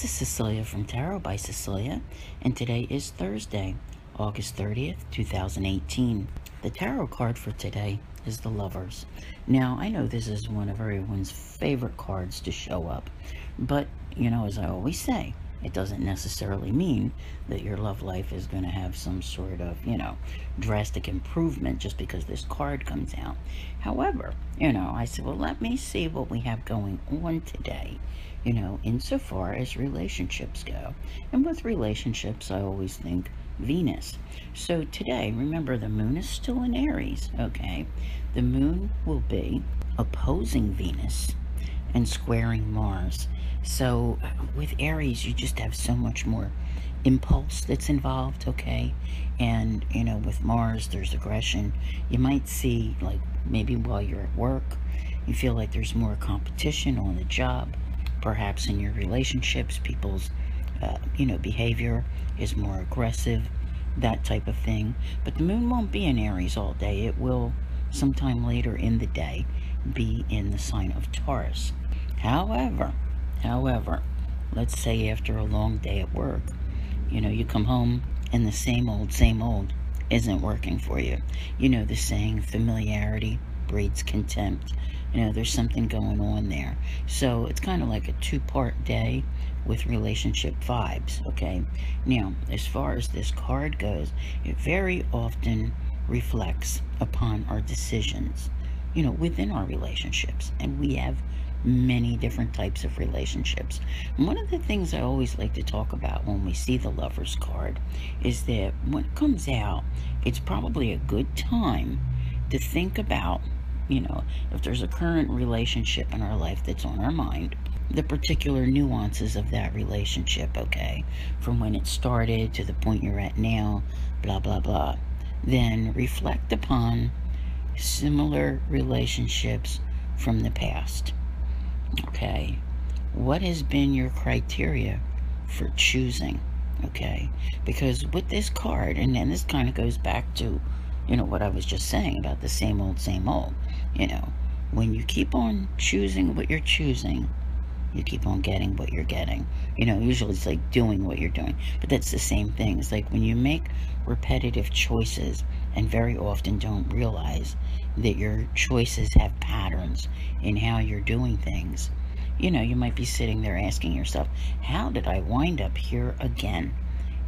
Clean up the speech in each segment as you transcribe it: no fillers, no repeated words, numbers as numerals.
This is Cecilia from Tarot by Cecilia, and today is Thursday, August 30th, 2018. The tarot card for today is the Lovers. Now, I know this is one of everyone's favorite cards to show up, but, as I always say, it doesn't necessarily mean that your love life is going to have some sort of, drastic improvement just because this card comes out. However, I said, well, let me see what we have going on today, insofar as relationships go. And with relationships, I always think Venus. So today, remember, the moon is still in Aries, okay? The moon will be opposing Venus and squaring Mars. So with Aries, you just have so much more impulse that's involved, okay? And, with Mars, there's aggression. You might see, like, maybe while you're at work, you feel like there's more competition on the job. Perhaps in your relationships, people's, behavior is more aggressive, that type of thing. But the moon won't be in Aries all day. It will, sometime later in the day, be in the sign of Taurus. However, let's say after a long day at work, you come home and the same old isn't working for you. The saying, familiarity breeds contempt. There's something going on there. So it's kind of like a two-part day with relationship vibes, okay? Now, as far as this card goes, it very often reflects upon our decisions, within our relationships. And we have many different types of relationships. And one of the things I always like to talk about when we see the Lovers card is that when it comes out, it's probably a good time to think about, if there's a current relationship in our life that's on our mind, the particular nuances of that relationship, okay? From when it started to the point you're at now, blah, blah, blah. Then reflect upon similar relationships from the past. Okay, what has been your criteria for choosing? Okay, because with this card, and then this kind of goes back to, what I was just saying about the same old, when you keep on choosing what you're choosing, you keep on getting what you're getting. Usually it's like doing what you're doing, but that's the same thing. It's like when you make repetitive choices and very often don't realize that your choices have patterns in how you're doing things. You might be sitting there asking yourself, how did I wind up here again?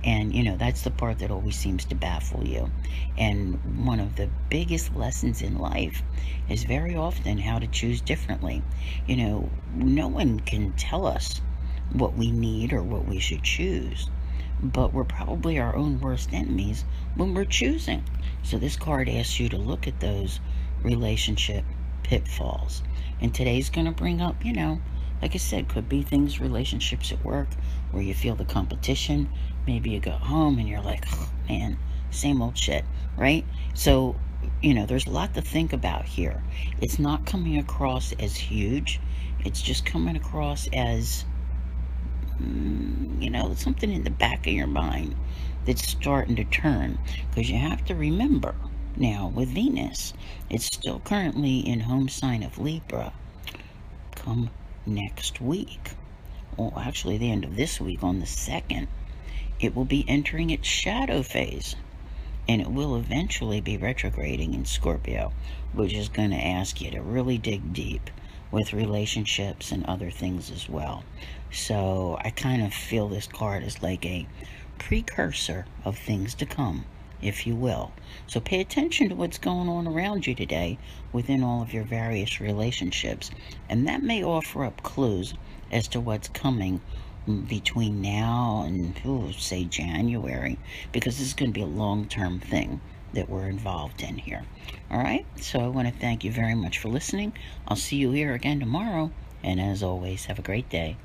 And, that's the part that always seems to baffle you. And one of the biggest lessons in life is very often how to choose differently. No one can tell us what we need or what we should choose, but we're probably our own worst enemies when we're choosing. So this card asks you to look at those relationship pitfalls. And today's going to bring up, like I said, could be things, relationships at work, where you feel the competition. Maybe you go home and you're like, oh, man, same old shit, right? So, there's a lot to think about here. It's not coming across as huge. It's just coming across as, something in the back of your mind that's starting to turn. Because you have to remember, now, with Venus, it's still currently in home sign of Libra. Come next week, or actually the end of this week on the 2nd, it will be entering its shadow phase, and it will eventually be retrograding in Scorpio, which is going to ask you to really dig deep with relationships and other things as well. So I kind of feel this card as like a precursor of things to come, if you will. So pay attention to what's going on around you today within all of your various relationships, and that may offer up clues as to what's coming between now and, say, January, because this is going to be a long-term thing that we're involved in here. All right, so I want to thank you very much for listening. I'll see you here again tomorrow, and as always, have a great day.